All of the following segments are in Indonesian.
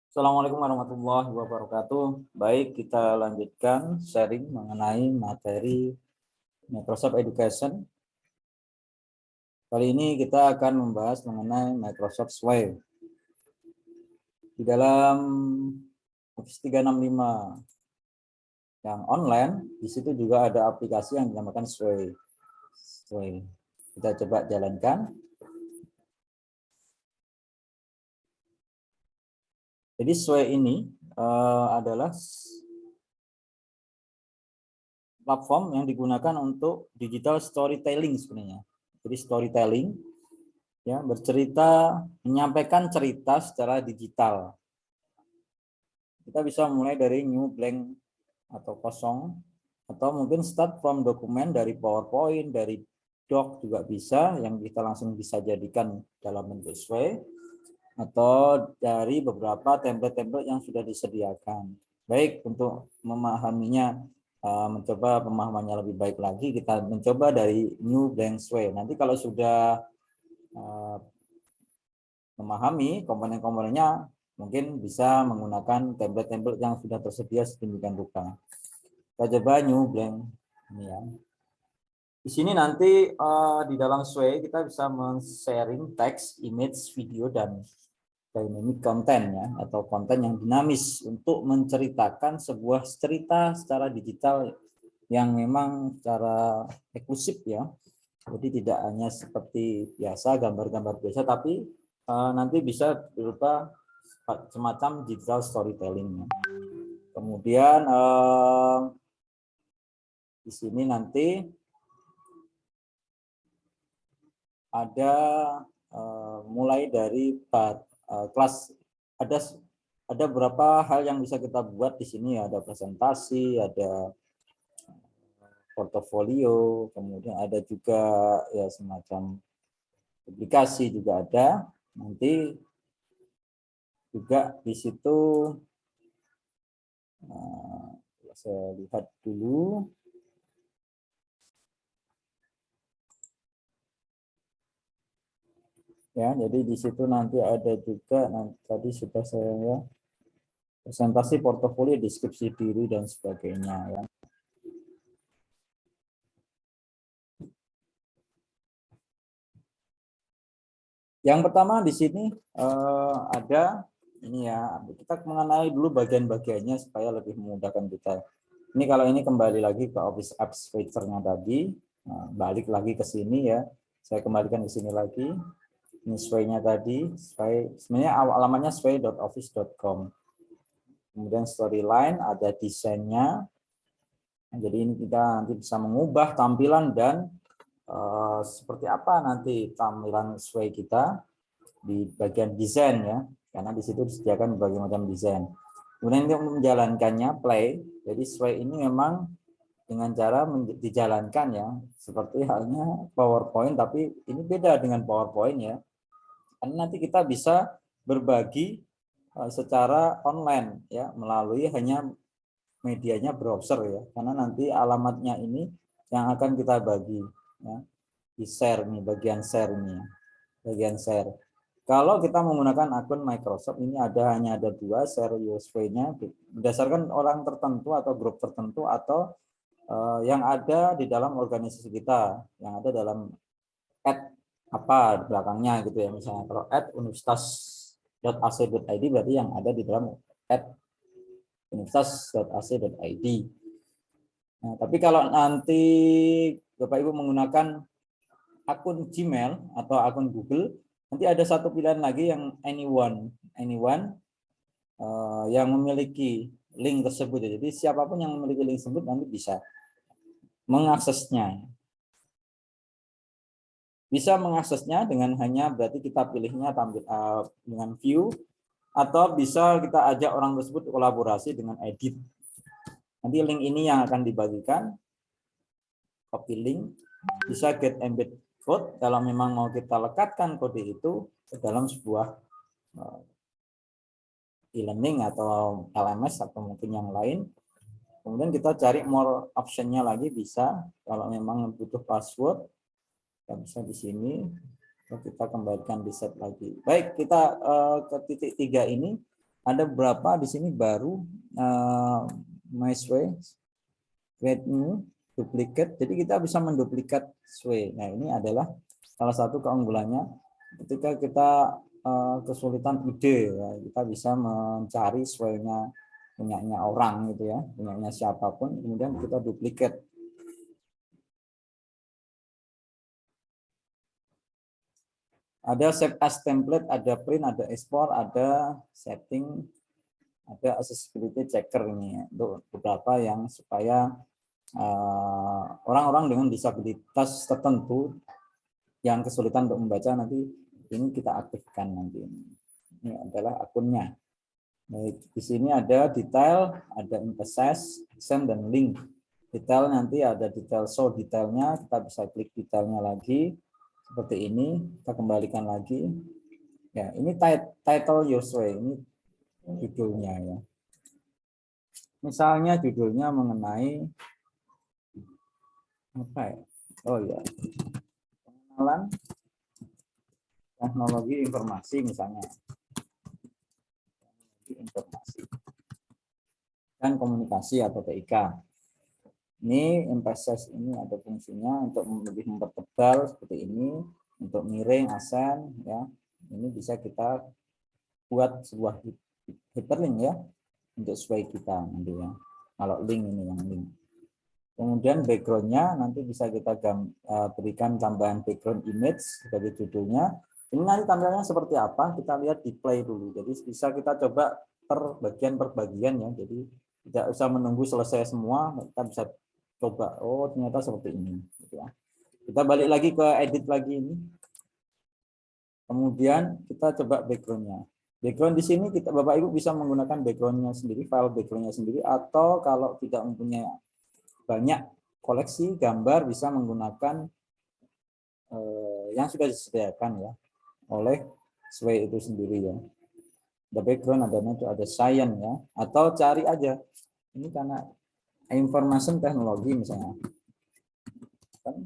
Assalamualaikum warahmatullahi wabarakatuh. Baik, kita lanjutkan sharing mengenai materi Microsoft Education. Kali ini kita akan membahas mengenai Microsoft Suite. Di dalam Office 365 yang online, di situ juga ada aplikasi yang dinamakan Suite. Kita coba jalankan. Jadi Suite ini adalah platform yang digunakan untuk digital storytelling sebenarnya. Jadi storytelling, ya, bercerita, menyampaikan cerita secara digital. Kita bisa mulai dari new blank atau kosong, atau mungkin start from dokumen dari PowerPoint, dari doc juga bisa, yang kita langsung bisa jadikan dalam bentuk Sway, atau dari beberapa template-template yang sudah disediakan. Baik, untuk memahaminya, mencoba pemahamannya lebih baik lagi, kita mencoba dari new blank Sway. Nanti kalau sudah memahami komponen-komponennya, mungkin bisa menggunakan template-template yang sudah tersedia sedemikian rupa. Kita coba new blank ini ya. Di sini nanti di dalam Sway kita bisa men-sharing teks, image, video, dan dynamic content ya, atau konten yang dinamis untuk menceritakan sebuah cerita secara digital yang memang secara eksklusif ya. Jadi tidak hanya seperti biasa gambar-gambar biasa, tapi nanti bisa berupa semacam digital storytelling. Kemudian di sini nanti ada mulai dari kelas, ada beberapa hal yang bisa kita buat di sini, ada presentasi, ada portofolio, kemudian ada juga ya semacam publikasi juga ada. Nanti juga di situ saya lihat dulu. Ya, jadi di situ nanti ada juga, tadi sudah saya ya, presentasi, portofolio, deskripsi diri dan sebagainya ya. Yang pertama di sini ada ini ya, kita mengenai dulu bagian-bagiannya supaya lebih memudahkan kita. Ini kalau ini kembali lagi ke Office Apps feature-nya tadi, balik lagi ke sini ya. Saya kembalikan ke sini lagi. Ini Sway-nya tadi, Sway, sebenarnya alamatnya sway.office.com. Kemudian storyline, ada desainnya. Jadi ini kita nanti bisa mengubah tampilan dan seperti apa nanti tampilan Sway kita di bagian desain ya, karena di situ disediakan berbagai macam desain. Kemudian untuk menjalankannya play, jadi Sway ini memang dengan cara dijalankan ya, seperti halnya PowerPoint, tapi ini beda dengan PowerPoint ya, karena nanti kita bisa berbagi secara online ya, melalui hanya medianya browser ya, karena nanti alamatnya ini yang akan kita bagi ya, di share nih, bagian share ini, bagian share. Kalau kita menggunakan akun Microsoft ini hanya ada dua, share USB-nya berdasarkan orang tertentu atau grup tertentu, atau yang ada di dalam organisasi kita, yang ada dalam apa belakangnya gitu ya. Misalnya kalau universitas.ac.id berarti yang ada di dalam universitas.ac.id. Nah, tapi kalau nanti Bapak Ibu menggunakan akun Gmail atau akun Google, nanti ada satu pilihan lagi yang anyone yang memiliki link tersebut. Jadi siapapun yang memiliki link tersebut nanti bisa mengaksesnya. Bisa mengaksesnya dengan hanya berarti kita pilihnya dengan view, atau bisa kita ajak orang tersebut kolaborasi dengan edit. Nanti link ini yang akan dibagikan, copy link, bisa get embed code kalau memang mau kita lekatkan kode itu ke dalam sebuah e-learning atau LMS atau mungkin yang lain. Kemudian kita cari more optionnya lagi bisa, kalau memang butuh password, kita bisa di sini. Kita kembalikan di set lagi. Baik, kita ke titik 3 ini ada berapa di sini baru my sway, create new, duplicate. Jadi kita bisa menduplikat sway. Nah, ini adalah salah satu keunggulannya ketika kita kesulitan ide, ya, kita bisa mencari sway-nya punyanya orang gitu ya, punyanya siapapun, kemudian kita duplikat. Ada save as template, ada print, ada export, ada setting, ada accessibility checker ini untuk beberapa yang supaya orang-orang dengan disabilitas tertentu yang kesulitan untuk membaca nanti ini kita aktifkan nanti. Ini adalah akunnya. Nah, di sini ada detail, ada emphasize, accent, dan link. Detail nanti ada detail show detailnya, kita bisa klik detailnya lagi seperti ini. Kita kembalikan lagi. Ya, ini title Yosue, ini judulnya ya. Misalnya judulnya mengenai apa ya? Oh ya, pengenalan teknologi informasi misalnya. Informasi dan komunikasi atau TIK. Ini emphasize ini ada fungsinya untuk lebih mempertebal seperti ini, untuk miring, asen ya. Ini bisa kita buat sebuah hyperlink ya untuk sesuai kita nanti ya. Kalau link ini yang link. Kemudian backgroundnya nanti bisa kita berikan tambahan background image sebagai judulnya. Ini nanti tampilannya seperti apa? Kita lihat di play dulu. Jadi bisa kita coba per bagian ya. Jadi tidak usah menunggu selesai semua. Kita bisa coba. Oh ternyata seperti ini. Kita balik lagi ke edit lagi ini. Kemudian kita coba backgroundnya. Background di sini kita Bapak Ibu bisa menggunakan backgroundnya sendiri, file backgroundnya sendiri, atau kalau tidak mempunyai banyak koleksi gambar bisa menggunakan yang sudah disediakan ya oleh Sway itu sendiri ya. Ada background, ada science ya, atau cari aja ini karena information teknologi misalnya kan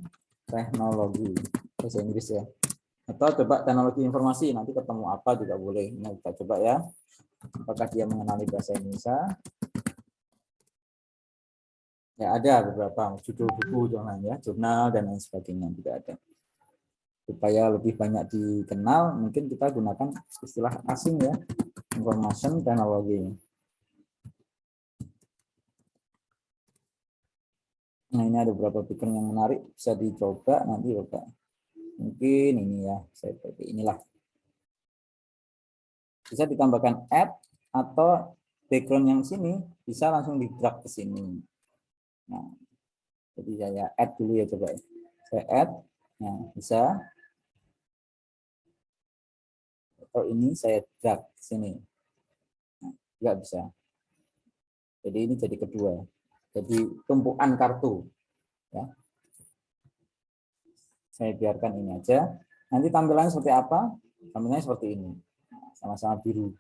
teknologi bahasa Inggris ya, atau coba teknologi informasi nanti ketemu apa juga boleh. Nah, kita coba ya apakah dia mengenali bahasa Indonesia. Ya ada beberapa judul buku jurnal dan lain sebagainya juga ada. Supaya lebih banyak dikenal, mungkin kita gunakan istilah asing ya, information technology. Nah ini ada beberapa background yang menarik, bisa dicoba nanti Bapak. Mungkin ini ya, saya pakai inilah. Bisa ditambahkan add atau background yang sini bisa langsung di drag ke sini. Nah, jadi saya add dulu ya coba. Saya add, nah bisa. Atau ini saya drag ke sini. Nah, nggak bisa. Jadi ini jadi kedua. Jadi tumpukan kartu. Ya. Saya biarkan ini aja. Nanti tampilannya seperti apa? Tampilannya seperti ini. Sama-sama biru.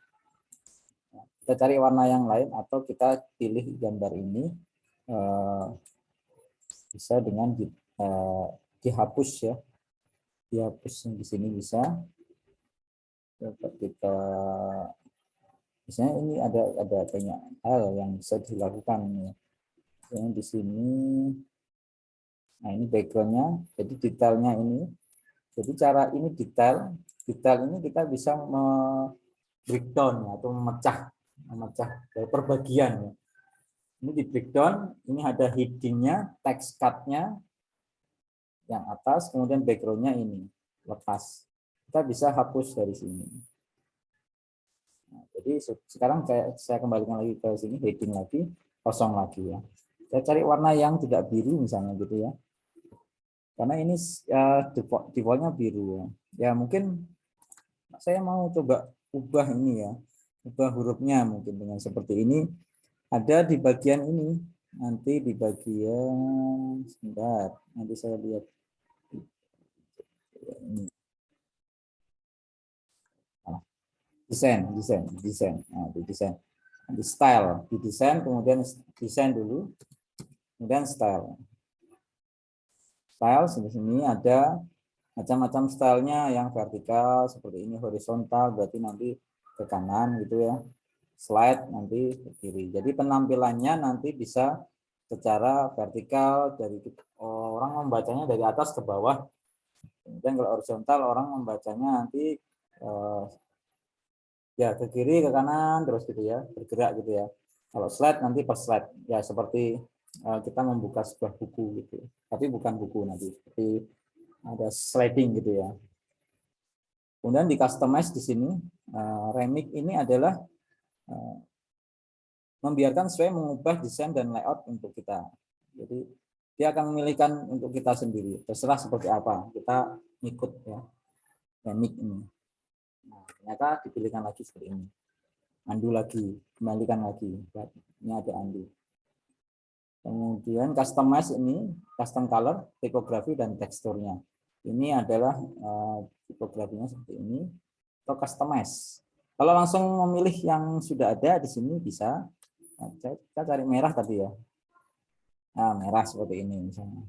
Nah, kita cari warna yang lain atau kita pilih gambar ini. Bisa dengan dihapus ya. Dihapus di sini bisa. Kita misalnya ini ada banyak hal yang bisa dilakukan ya. Yang di sini. Nah ini backgroundnya, jadi detailnya ini. Jadi cara ini detail ini kita bisa breakdown atau memecah dari perbagian. Ya. Ini di breakdown, ini ada headingnya, text cutnya yang atas, kemudian backgroundnya ini lepas. Kita bisa hapus dari sini. Nah, jadi sekarang saya kembalikan lagi ke sini, heading lagi, kosong lagi ya. Saya cari warna yang tidak biru misalnya gitu ya. Karena ini defaultnya biru ya. Ya mungkin saya mau coba ubah ini ya, ubah hurufnya mungkin dengan seperti ini. Ada di bagian ini, nanti di bagian sebentar, nanti saya lihat ini. Desain. Nah, di desain, di style, di desain, kemudian desain dulu, kemudian style. Style sini ada macam-macam stylenya, yang vertikal seperti ini, horizontal berarti nanti ke kanan gitu ya. slide nanti ke kiri. Jadi penampilannya nanti bisa secara vertikal, dari orang membacanya dari atas ke bawah. Kemudian kalau horizontal orang membacanya nanti ya ke kiri ke kanan terus gitu ya, bergerak gitu ya. Kalau slide nanti per slide ya seperti kita membuka sebuah buku gitu. Tapi bukan buku nanti, seperti ada sliding gitu ya. Kemudian di customize di sini remix ini adalah membiarkan sesuai mengubah desain dan layout untuk kita. Jadi dia akan memilihkan untuk kita sendiri. Terserah seperti apa kita ikut ya remix ini. Nah, ternyata dipilihkan lagi seperti ini. Undo lagi, kembalikan lagi. Ini ada undo. Kemudian customize ini custom color, tipografi dan teksturnya. Ini adalah tipografinya seperti ini atau customize. Kalau langsung memilih yang sudah ada di sini bisa. Nah, kita cari merah tadi ya. Nah, merah seperti ini misalnya.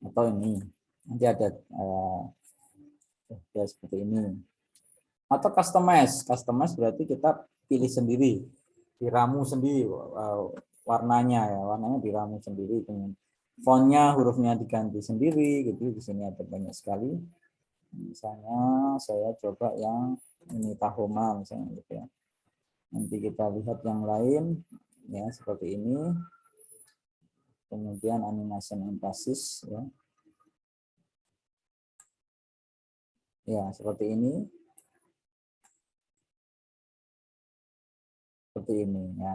Atau ini. Nanti ada ya, seperti ini. Atau customize. Customize berarti kita pilih sendiri, diramu sendiri warnanya ya, warnanya diramu sendiri. Fontnya, hurufnya diganti sendiri gitu. Di sini ada banyak sekali. Misalnya saya coba yang ini Tahoma misalnya gitu ya. Nanti kita lihat yang lain ya seperti ini. Kemudian animation emphasis ya. Ya, seperti ini. Seperti ini ya.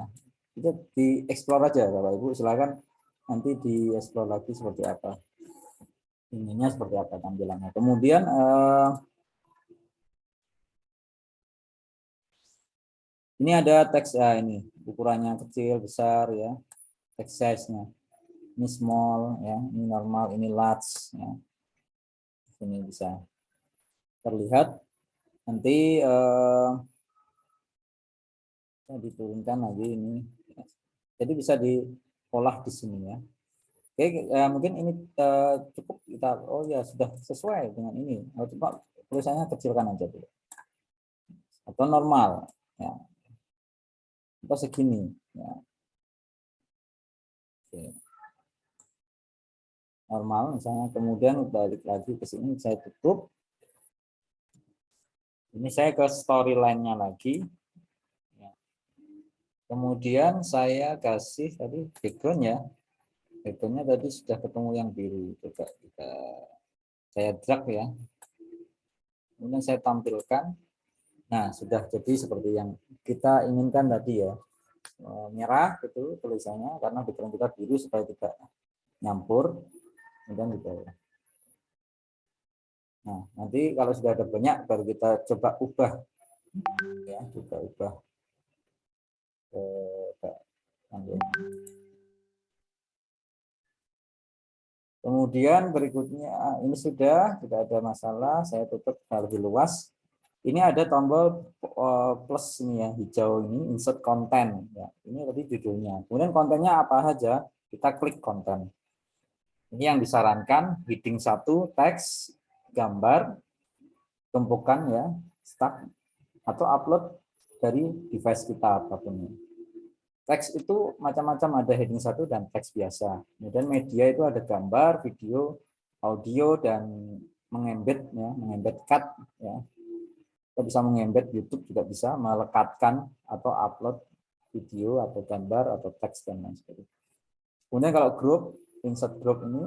Itu dieksplor aja Bapak Ibu, silakan nanti dieksplor lagi seperti apa. Ininya seperti apa tampilannya. Kemudian ini ada teks ya, ini ukurannya kecil, besar ya. Text size-nya. Ini small ya, ini normal, ini large ya. Ini bisa terlihat. Nanti diturunkan lagi ini. Jadi bisa diolah di sini ya. Oke, mungkin ini cukup kita. Oh ya sudah sesuai dengan ini. Coba tulisannya kecilkan aja dulu. Atau normal ya. Atau segini ya. Oke. Normal misalnya, kemudian balik lagi ke sini saya tutup. Ini saya ke storyline-nya lagi. Ya. Kemudian saya kasih tadi background ya. Background-nya tadi sudah ketemu yang biru. Coba saya drag ya. Kemudian saya tampilkan. Nah, sudah jadi seperti yang kita inginkan tadi ya. Merah itu tulisannya karena background kita biru supaya tidak nyampur. Kemudian di bawah. Nah, nanti kalau sudah ada banyak baru kita coba ubah. Ya, coba ubah. Kemudian berikutnya ini sudah tidak ada masalah, saya tutup lebih luas. Ini ada tombol plus ini ya, hijau ini insert content ya. Ini tadi judulnya. Kemudian kontennya apa saja? Kita klik konten. Ini yang disarankan heading 1 teks, gambar, tumpukan ya, start atau upload dari device kita apapun. Teks itu macam-macam, ada heading 1 dan teks biasa. Kemudian media itu ada gambar, video, audio, dan mengembed ya, mengembed cut ya. Kita bisa mengembed YouTube juga bisa, melekatkan atau upload video atau gambar atau teks dan lain sebagainya. Kemudian kalau group, insert group ini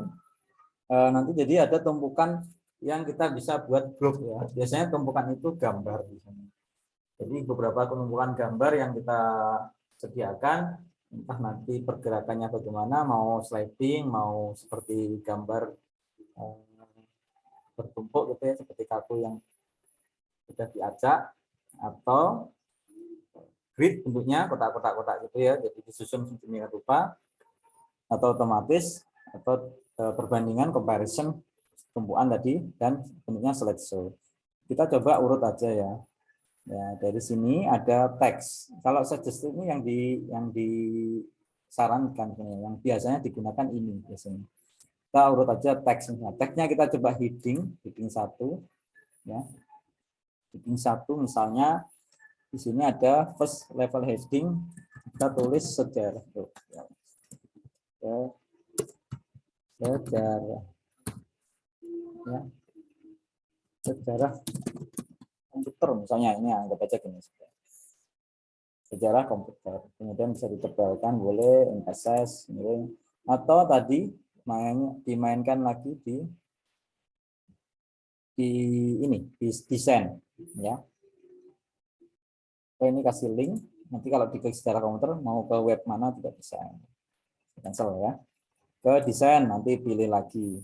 nanti jadi ada tumpukan yang kita bisa buat grup ya. Biasanya tumpukan itu gambar di sini. Jadi beberapa tumpukan gambar yang kita sediakan, entah nanti pergerakannya bagaimana, mau sliding, mau seperti gambar bertumpuk gitu ya, seperti kartu yang sudah diacak, atau grid bentuknya kotak-kotak gitu ya, jadi disusun sedemikian rupa, atau otomatis, atau perbandingan comparison tumpukan tadi dan bentuknya slideshow. Kita coba urut aja ya. Ya, dari sini ada teks. Kalau suggest ini yang disarankan, yang biasanya digunakan ini biasanya. Kita urut aja teksnya. Teksnya kita coba heading 1 ya. Heading 1 misalnya Di sini ada first level heading, kita tulis sejarah. Sejarah. Ya, sejarah komputer misalnya, ini anggap aja gini. Sejarah komputer. Kemudian bisa ditebalkan, boleh NSS, atau tadi dimainkan lagi di ini, di desain, ya. Ini kasih link, nanti kalau diklik sejarah komputer mau ke web mana tidak bisa. Cancel ya. Ke desain, nanti pilih lagi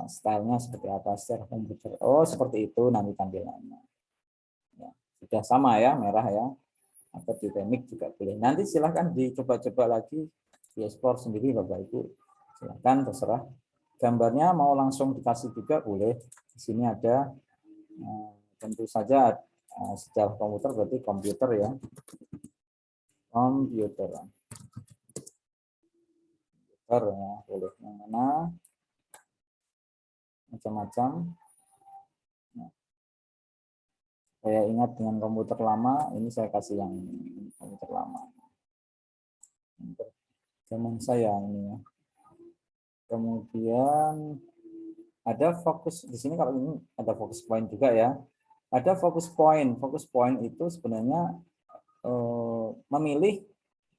stylenya seperti apa, sejarah komputer. Oh, seperti itu nanti tampilannya. Ya, sudah sama ya, merah ya. Atau di remix juga boleh. Nanti silahkan dicoba-coba lagi, diekspor sendiri Bapak Ibu. Silahkan, terserah. Gambarnya mau langsung dikasih juga boleh. Di sini ada tentu saja sejarah komputer berarti komputer ya. Komputer ya, boleh yang mana, macam-macam. Saya ingat dengan komputer lama, ini saya kasih yang komputer lama. Zaman saya ini ya. Kemudian ada fokus di sini, kalau ini ada fokus point juga ya. Ada fokus point. Fokus point itu sebenarnya memilih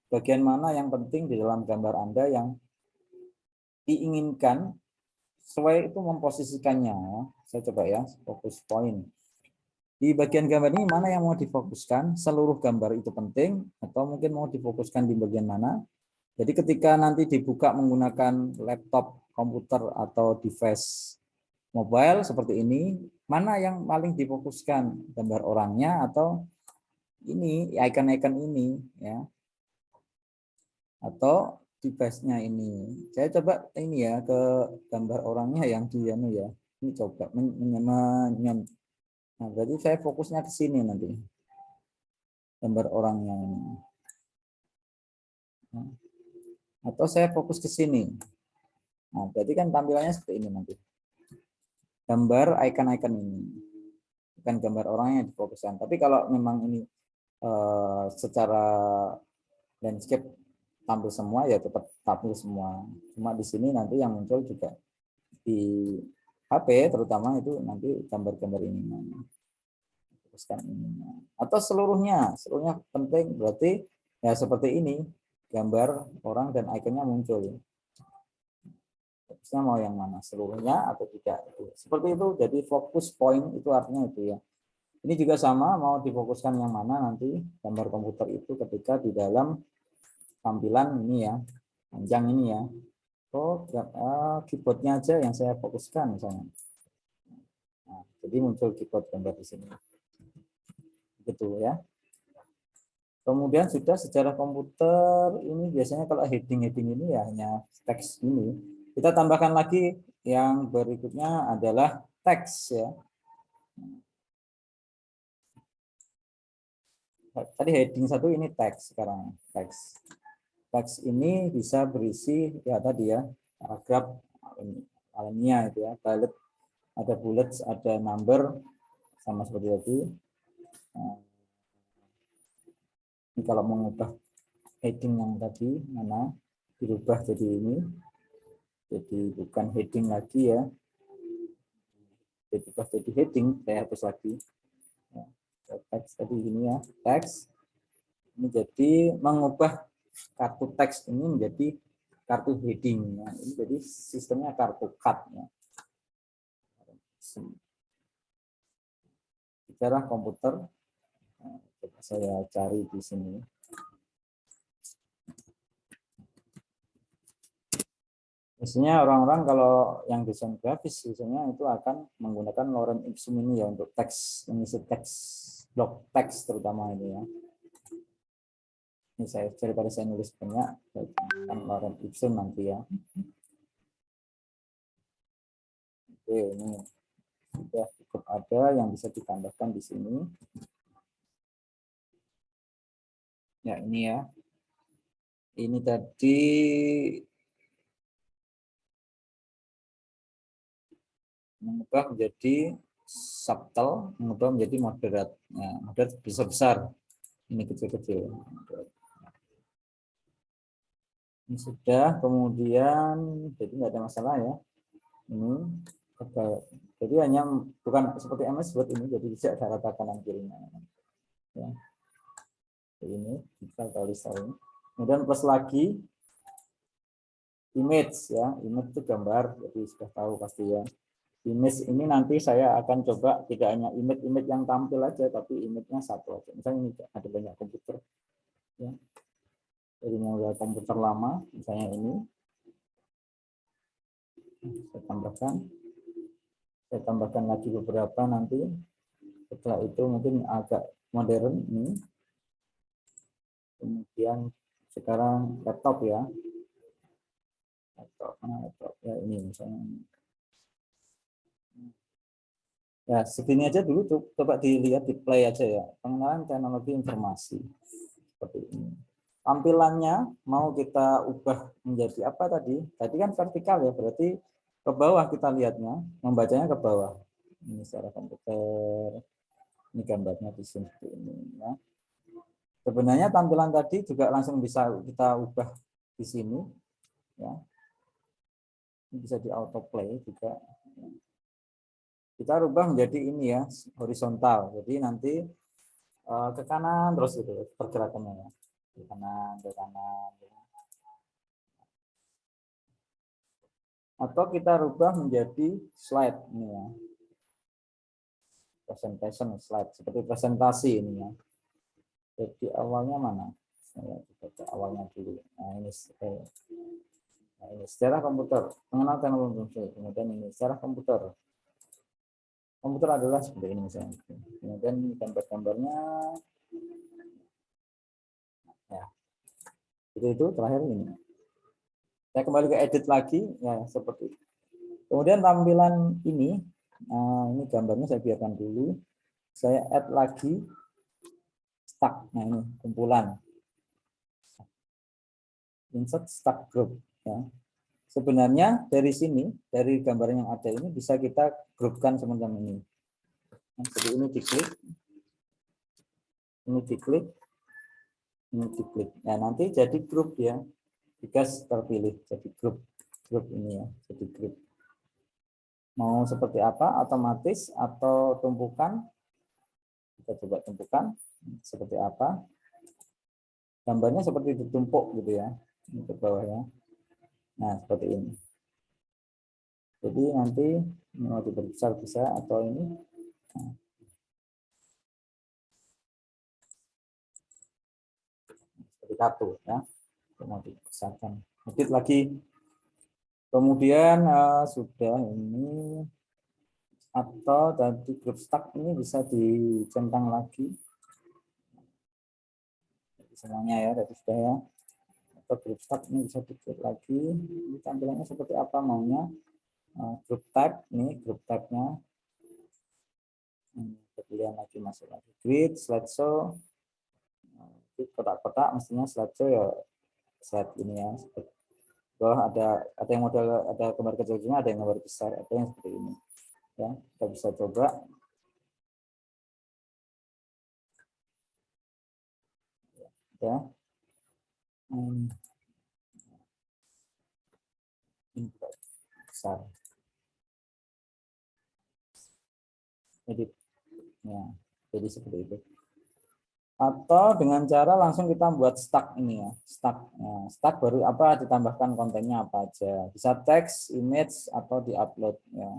bagian mana yang penting di dalam gambar Anda yang diinginkan, sesuai itu memposisikannya. Saya coba ya, fokus point. Di bagian gambar ini mana yang mau difokuskan? Seluruh gambar itu penting atau mungkin mau difokuskan di bagian mana? Jadi ketika nanti dibuka menggunakan laptop, komputer atau device mobile seperti ini, mana yang paling difokuskan? Gambar orangnya atau ini, icon-icon ini ya. Atau device-nya ini. Saya coba ini ya ke gambar orangnya yang di ya. Ini coba nah, berarti saya fokusnya ke sini nanti. Gambar orangnya ini. Atau saya fokus ke sini. Nah, berarti kan tampilannya seperti ini nanti. Gambar icon-icon ini. Bukan gambar orangnya yang difokuskan. Tapi kalau memang ini secara landscape tampil semua, ya tetap tampil semua. Cuma di sini nanti yang muncul juga di HP terutama itu nanti gambar-gambar ini. Fokuskan ini. Atau seluruhnya penting, berarti ya seperti ini, gambar orang dan ikonnya muncul. Fokusnya mau yang mana, seluruhnya atau tidak. Seperti itu, jadi fokus point itu artinya itu ya. Ini juga sama, mau difokuskan yang mana nanti gambar komputer itu ketika di dalam tampilan ini ya, panjang ini ya. Oh, keyboardnya aja yang saya fokuskan misalnya. Nah, jadi muncul keyboard gambar di sini. Gitu ya. Kemudian sudah sejarah komputer ini biasanya kalau heading-heading ini ya hanya teks ini. Kita tambahkan lagi yang berikutnya adalah teks ya. Tadi heading 1 ini teks, sekarang teks. Teks ini bisa berisi ya tadi ya, paragraf alamnya itu ya, bullet, ada bullets, ada number sama seperti tadi. Nah, ini kalau mengubah heading yang tadi mana dirubah jadi ini, jadi bukan heading lagi ya, dirubah jadi heading, saya hapus lagi ya, teks tadi ini ya, teks ini jadi mengubah kartu teks ini menjadi kartu heading ya. Ini jadi sistemnya kartu cut ya. Sejarah komputer, nah, coba saya cari di sini. Biasanya orang-orang kalau yang desain grafis biasanya itu akan menggunakan lorem ipsum ini ya untuk teks, mengisi teks, blok teks terutama ini ya. Ini saya daripada saya nulis banyak, kan lorem ipsum nanti ya. Oke, ini sudah cukup ada yang bisa ditambahkan di sini. Ya ini ya. Ini tadi mengubah menjadi subtle, mengubah menjadi moderat. Ya, moderat besar-besar. Ini kecil-kecil. Ini sudah, kemudian jadi nggak ada masalah ya. Ini jadi hanya bukan seperti MS buat ini, jadi tidak ada rata kanan kirinya. Ya. Ini kita tulis ini. Kemudian plus lagi image ya, image itu gambar, jadi sudah tahu pasti ya. Image ini nanti saya akan coba tidak hanya image yang tampil aja, tapi image-nya satu aja. Misalnya ini ada banyak komputer, ya. Jadi mulai komputer lama, misalnya ini, saya tambahkan lagi beberapa nanti. Setelah itu mungkin agak modern ini. Kemudian sekarang laptop ya, laptop ya ini misalnya. Ya, segini aja dulu, coba dilihat di play aja ya. Pengenalan teknologi informasi. Seperti ini. Tampilannya mau kita ubah menjadi apa tadi? Tadi kan vertikal ya, berarti ke bawah kita lihatnya, membacanya ke bawah. Ini secara komputer. Ini gambarnya di sini seperti ini ya. Sebenarnya tampilan tadi juga langsung bisa kita ubah di sini ya. Ini bisa di autoplay juga. Kita rubah menjadi ini ya, horizontal. Jadi nanti ke kanan terus gitu pergerakannya ya. Ke kanan, ke kanan. Atau kita rubah menjadi slide ini ya. Presentation slide seperti presentasi ini ya. Jadi awalnya mana? Saya coba awalnya dulu. Nah, ini sejarah komputer, mengenal teknologi. Kemudian ini sejarah komputer. Komputer adalah seperti ini misalnya. Kemudian gambar-gambarnya ya. Itu terakhir ini. Saya kembali ke edit lagi ya seperti itu. Kemudian tampilan ini, ini gambarnya saya biarkan dulu. Saya add lagi stack. Nah ini kumpulan. Insert stack group. Ya. Sebenarnya dari sini, dari gambar yang ada ini bisa kita grupkan semacam ini. Nah, jadi ini diklik, ini diklik, ini diklik. Nah nanti jadi grup ya. Jika terpilih jadi grup ini ya, jadi grup. Mau seperti apa, otomatis atau tumpukan? Kita coba tumpukan seperti apa. Gambarnya seperti ditumpuk gitu ya, ke bawah ya. Nah seperti ini. Jadi nanti mau diperbesar bisa atau ini. Nah. Seperti kartu ya. Mau dibesarkan. Edit lagi. Kemudian sudah ini. Atau tadi grup stack ini bisa dicentang lagi semuanya ya, tadi sudah ya. Atau grup stack ini bisa diklik lagi. Ini tampilannya seperti apa maunya. Grup type ini grup type-nya. Pilihan lagi masuk lagi grid, slideshow. Kotak-kotak mestinya slideshow ya slide ini ya. Bahwa ada yang model ada gambar kecil-kecilnya, ada yang gambar besar, ada yang seperti ini. Ya, kita bisa coba. Ya. Ini besar. Jadi seperti itu. Atau dengan cara langsung kita buat stack ini ya, stack. Nah, stack baru apa ditambahkan kontennya apa aja. Bisa teks, image atau diupload ya.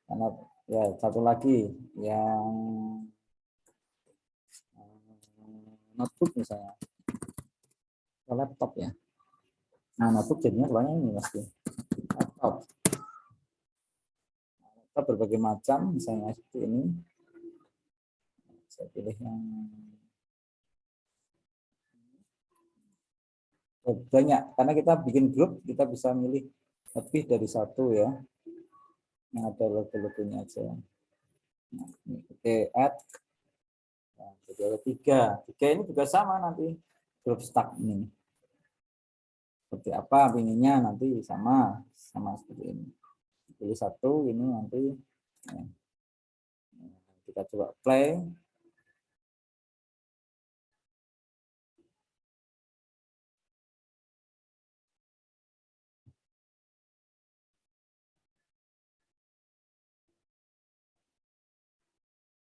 Karena ya satu lagi yang notebook misalnya, laptop ya. Nah notebook jadinya keluarnya ini pasti laptop. Laptop berbagai macam, misalnya seperti ini. Saya pilih yang banyak, karena kita bikin grup kita bisa milih lebih dari satu ya, yang ada logo-logonya aja. Nah, ini oke, add. Nah, jadi ada tiga ini juga sama nanti grup stack ini seperti apa pinginnya nanti sama seperti ini. Pilih satu ini nanti ya. Kita coba play.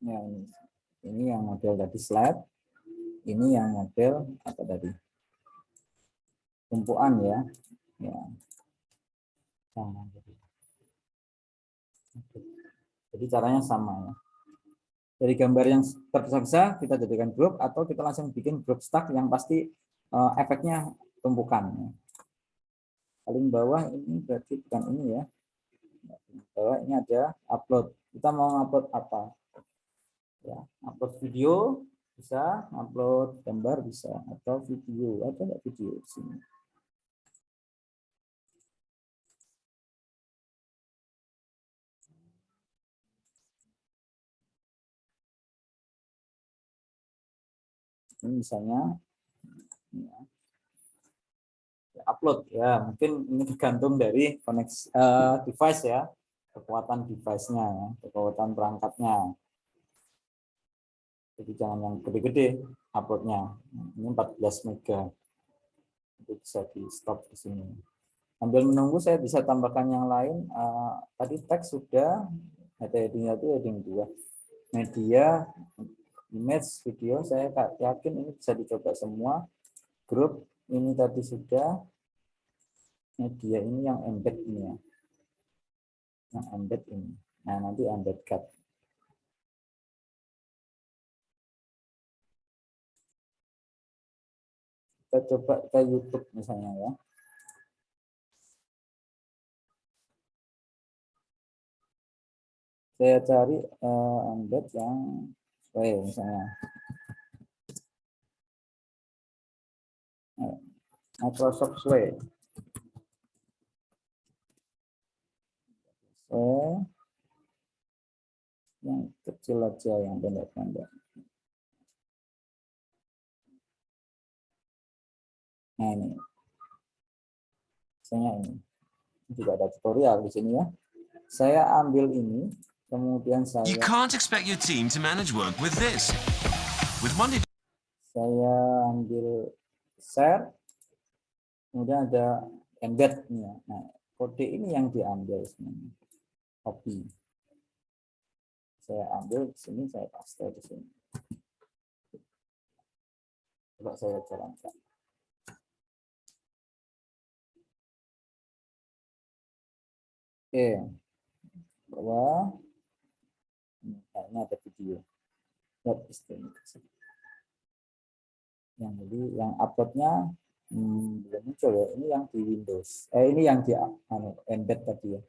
Ya, ini yang model tadi slide, ini yang model apa tadi? Tumpuan ya. Ya. Sama. Jadi caranya sama ya. Dari gambar yang terpisah-pisah kita jadikan grup atau kita langsung bikin grup stack yang pasti efeknya tumpukan. Paling bawah ini berarti bukan ini ya. Bawah ini ada upload. Kita mau upload apa? Ya, upload video bisa, upload gambar bisa, atau video. Ada nggak video di sini? Ini misalnya ya, upload ya, mungkin ini tergantung dari koneksi device ya, kekuatan device-nya ya, kekuatan perangkatnya. Jadi jangan yang gede-gede uploadnya. Ini 14 mega. Itu bisa di stop di sini. Sambil menunggu saya bisa tambahkan yang lain. Tadi teks sudah, ada heading-nya itu heading 2. Media, image, video, saya yakin ini bisa dicoba semua. Grup ini tadi sudah. Media ini yang embed ini ya. Yang embed ini. Nah, nanti embed cut. Kita coba ke YouTube misalnya ya. Saya cari embed yang misalnya Microsoft Sway. Yang kecil aja, yang pendek-pendek. Nah ini, misalnya ini juga ada tutorial di sini ya. Saya ambil ini, kemudian You can't expect your team to manage work with this. With Monday. Saya ambil share, kemudian ada embed nih. Nah, kode ini yang diambil sebenarnya. Copy. Saya ambil di sini, saya paste di sini. Coba saya jalankan. Oke. Bawah. Ini ada video. Yang jadi yang uploadnya belum muncul ya. Ini yang di Windows. Ini yang di embed tadi ya.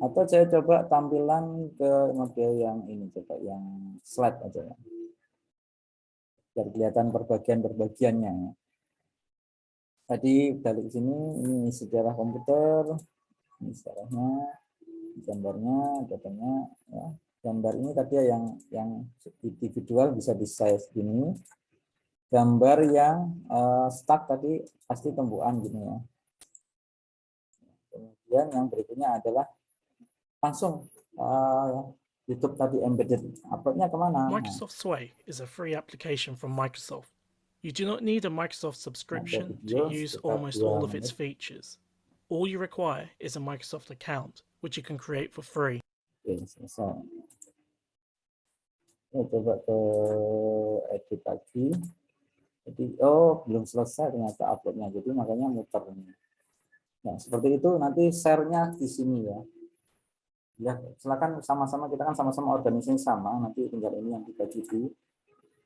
Atau saya coba tampilan ke model yang ini, coba yang slide aja ya. Biar kelihatan perbagian-perbagiannya. Tadi balik ke sini, ini sejarah komputer, ini sejarahnya, gambarnya, datanya, ya. Gambar ini tadi ya yang individual bisa di size gini. Gambar yang stack tadi pasti tumbuhan gini ya. Kemudian yang berikutnya adalah langsung YouTube tadi embedded. Uploadnya kemana? Microsoft Sway is a free application from Microsoft. You do not need a Microsoft subscription to use almost all of its features. All you require is a Microsoft account, which you can create for free. Oke, selesai. Coba ke edit lagi. Jadi, belum selesai ternyata uploadnya. Jadi makanya muter ini. Nah, seperti itu nanti share-nya di sini ya. Ya, silakan sama-sama, kita kan sama-sama organisasi sama, nanti tinggal ini yang dibagi di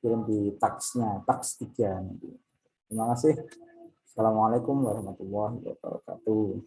kirim di tax-nya, tax 3 nanti. Terima kasih. Assalamualaikum warahmatullahi wabarakatuh.